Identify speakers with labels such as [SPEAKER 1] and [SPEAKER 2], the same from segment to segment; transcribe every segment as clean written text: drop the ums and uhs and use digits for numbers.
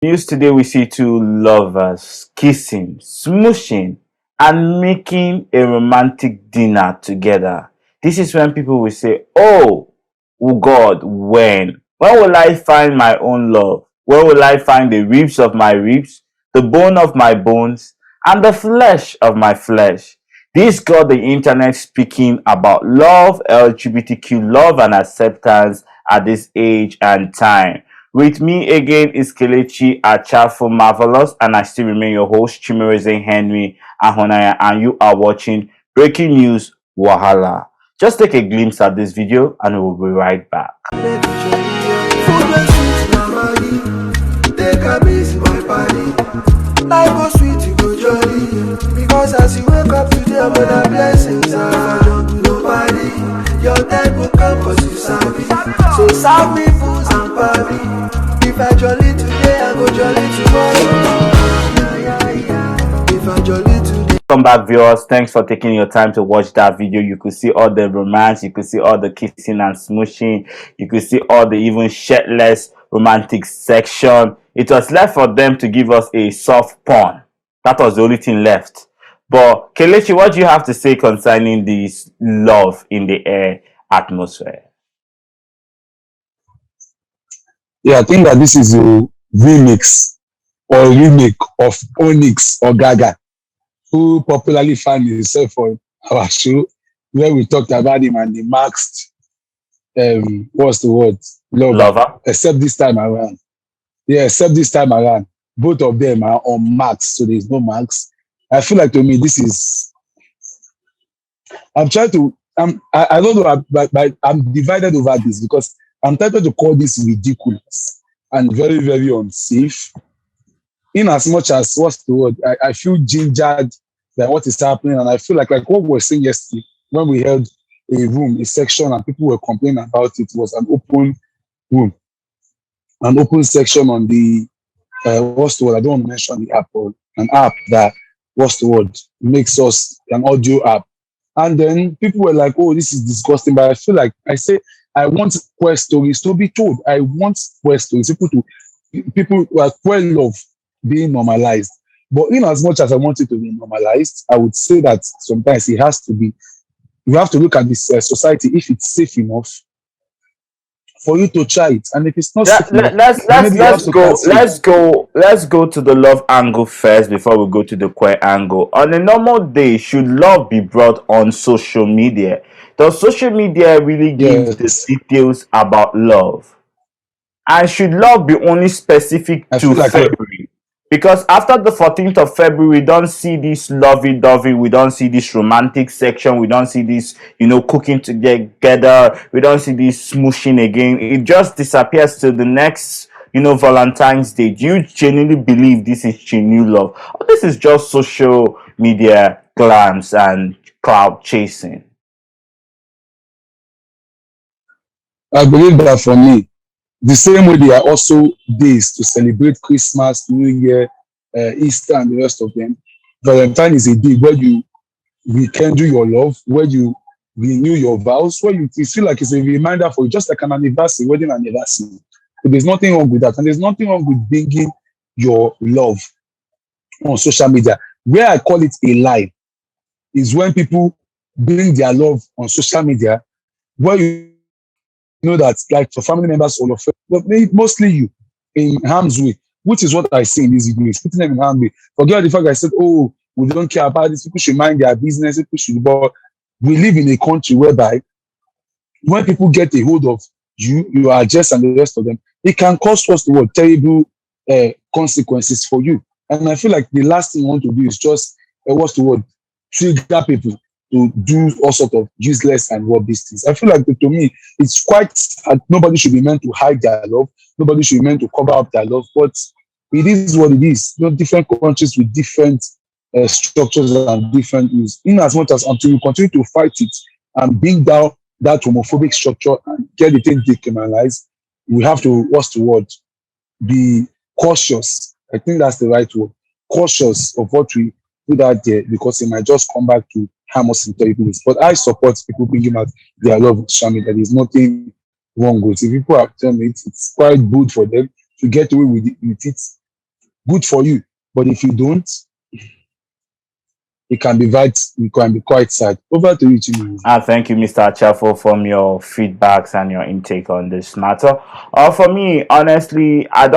[SPEAKER 1] News today we see two lovers kissing, smooshing, and making a romantic dinner together. This is when people will say, oh God, when? When will I find my own love? When will I find the ribs of my ribs, the bone of my bones, and the flesh of my flesh? This got the internet speaking about love, LGBTQ love, and acceptance at this age and time. With me again is Kelechi Achafo Marvelous, and I still remain your host, Chimereze Henry Ahonaya, and you are watching Breaking News Wahala. Just take a glimpse at this video, and we will be right back.
[SPEAKER 2] Life go sweet, you go jolly. Because as you wake up today, I'm gonna blessings. I don't do nobody. Your time will come cause you sabi. So serve me fools and party. If I jolly today, I go jolly tomorrow. If I jolly today.
[SPEAKER 1] Welcome back, viewers. Thanks for taking your time to watch that video. You could see all the romance, you could see all the kissing and smooshing, you could see all the even shirtless romantic section. It was left for them to give us a soft porn. That was the only thing left. But Kelechi, what do you have to say concerning this love in the air atmosphere?
[SPEAKER 3] Yeah, I think that this is a remix or remake of Onyx or Gaga, who popularly found himself on our show where we talked about him and the maxed what's the word?
[SPEAKER 1] Lover?
[SPEAKER 3] Except this time around. Yeah, except this time around. Both of them are on max, so there's no max. I feel like to me this is I'm trying to I don't know, but I'm divided over this because I'm tempted to call this ridiculous and very, very unsafe. In as much as what's the word, I feel gingered by what is happening, and I feel like what we were saying yesterday when we held a section, and people were complaining about it was an open room, an open section on the what's the word? I don't want to mention the app, or an app that what's the word makes us an audio app, and then people were like, "Oh, this is disgusting." But I feel like I want queer stories to be told. I want queer stories, people like queer love being normalized. But in as much as I want it to be normalized, I would say that sometimes it has to be. You have to look at this society if it's safe enough for you to try it, and if it's not safe enough,
[SPEAKER 1] let's go to the love angle first before we go to the queer angle. On a normal day, should love be brought on social media? Does social media really give the
[SPEAKER 3] yes,
[SPEAKER 1] details about love? And should love be only specific
[SPEAKER 3] I
[SPEAKER 1] to
[SPEAKER 3] feel like
[SPEAKER 1] February? Because after the 14th of February, we don't see this lovey-dovey, we don't see this romantic section, we don't see this, cooking together, we don't see this smooshing again. It just disappears to the next, Valentine's Day. Do you genuinely believe this is genuine love? Or this is just social media glams and cloud chasing?
[SPEAKER 3] I believe that for me, the same way there are also days to celebrate Christmas, New Year, Easter, and the rest of them. Valentine is a day where you rekindle your love, where you renew your vows, where you feel like it's a reminder for you, just like an anniversary, wedding anniversary. So there's nothing wrong with that. And there's nothing wrong with bringing your love on social media. Where I call it a lie is when people bring their love on social media, where you know that like for family members or your friends, but mostly you in harm's way, which is what I say in this video, is putting them in harm's way. Forget the fact I said, oh, we don't care about this, people should mind their business, people should, but we live in a country whereby when people get a hold of you, you are just and the rest of them, it can cause us the word terrible consequences for you. And I feel like the last thing you want to do is just what's the word, trigger people to do all sort of useless and rubbish things. I feel like to me, it's quite nobody should be meant to hide their love. Nobody should be meant to cover up their love. But it is what it is. Different countries with different structures and different rules. In as much as until we continue to fight it and bring down that homophobic structure and get the thing decriminalized, we have to, what's the word, be cautious. I think that's the right word. Cautious of what we put out there, because it might just come back to harm us in terrible ways. But I support people bringing out their love with social media. There's nothing wrong with it. If people are telling me it's quite good for them to get away with it good for you. But if you don't, it can be quite sad. Over to you, Chimu.
[SPEAKER 1] Thank you, Mr. Chafo, from your feedbacks and your intake on this matter. For me, honestly, I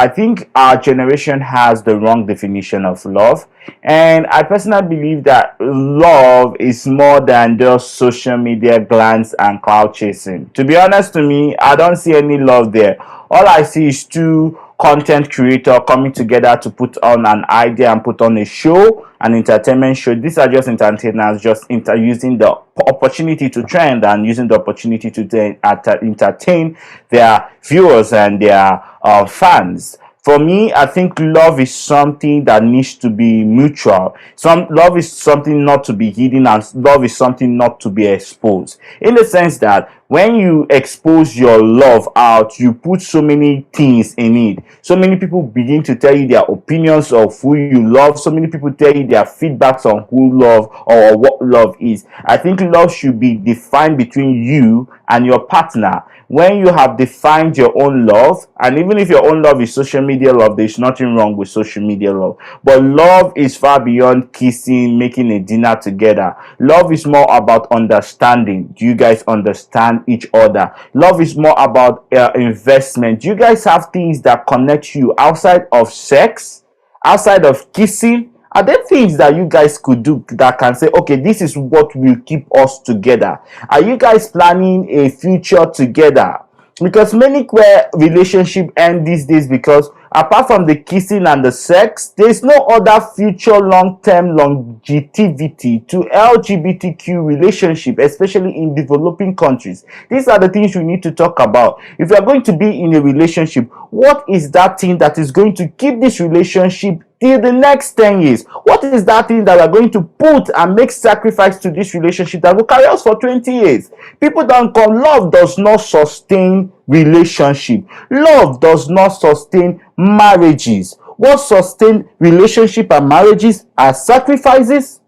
[SPEAKER 1] think our generation has the wrong definition of love. And I personally believe that love is more than just social media glance and cloud chasing. To be honest to me, I don't see any love there. All I see is two content creator coming together to put on an idea and put on a show, an entertainment show. These are just entertainers, just using the opportunity to trend and using the opportunity to entertain their viewers and their fans. For me, I think love is something that needs to be mutual. Some love is something not to be hidden, and love is something not to be exposed. In the sense that when you expose your love out, you put so many things in it. So many people begin to tell you their opinions of who you love. So many people tell you their feedbacks on who love or what love is. I think love should be defined between you and your partner. When you have defined your own love, and even if your own love is social media love, there's nothing wrong with social media love. But love is far beyond kissing, making a dinner together. Love is more about understanding. Do you guys understand each other? Love is more about investment. Do you guys have things that connect you outside of sex, outside of kissing? Are there things that you guys could do that can say, okay, this is what will keep us together? Are you guys planning a future together? Because many queer relationship end these days because apart from the kissing and the sex, there's no other future long-term longevity to LGBTQ relationship, especially in developing countries. These are the things we need to talk about. If you are going to be in a relationship, what is that thing that is going to keep this relationship till the next 10 years? What is that thing that we're going to put and make sacrifice to this relationship that will carry us for 20 years? People don't come. Love does not sustain relationship. Love does not sustain marriages. What sustain relationship and marriages are sacrifices,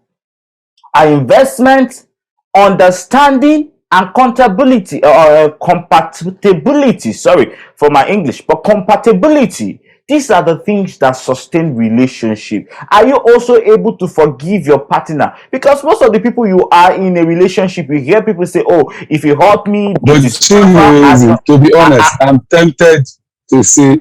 [SPEAKER 1] are investment, understanding, and compatibility compatibility. Sorry for my English, but compatibility. These are the things that sustain relationship. Are you also able to forgive your partner? Because most of the people you are in a relationship, you hear people say, "Oh, if you hurt me,
[SPEAKER 3] But
[SPEAKER 1] it is over."
[SPEAKER 3] Chimu, to be
[SPEAKER 1] I,
[SPEAKER 3] honest, I'm tempted to say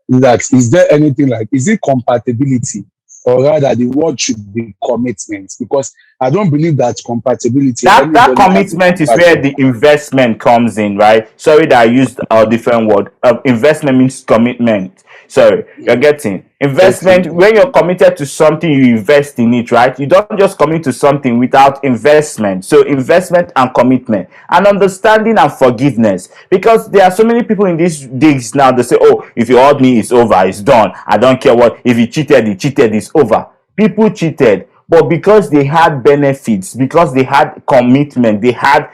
[SPEAKER 3] that is there anything like, is it compatibility, or rather the word should be commitment? Because I don't believe that compatibility,
[SPEAKER 1] that
[SPEAKER 3] anybody can be
[SPEAKER 1] commitment is where
[SPEAKER 3] compatible.
[SPEAKER 1] the investment comes in, right? Sorry that I used a different word. Investment means commitment. Sorry, you're getting investment.
[SPEAKER 3] Okay.
[SPEAKER 1] When you're committed to something, you invest in it, right? You don't just commit to something without investment. So investment and commitment and understanding and forgiveness, because there are so many people in these days now, they say, "Oh, if you hurt me, it's over, it's done, I don't care what, if you cheated, you cheated, it's over." People cheated, but because they had benefits, because they had commitment, they had,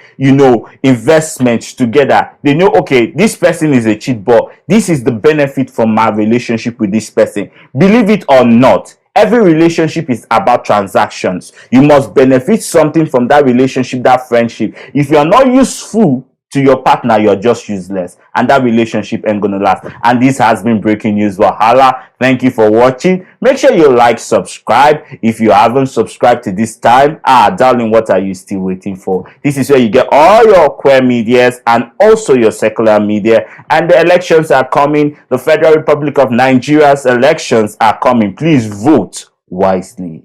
[SPEAKER 1] investments together, they know, okay, this person is a cheat, but this is the benefit from my relationship with this person. Believe it or not, every relationship is about transactions. You must benefit something from that relationship, that friendship. If you're not useful to your partner, you're just useless, and that relationship ain't gonna last. And this has been Breaking News Wahala. Thank you for watching. Make sure you like, subscribe if you haven't subscribed to this time. Darling, what are you still waiting for? This is where you get all your queer medias and also your secular media. And the elections are coming. The Federal Republic of Nigeria's elections are coming. Please vote wisely.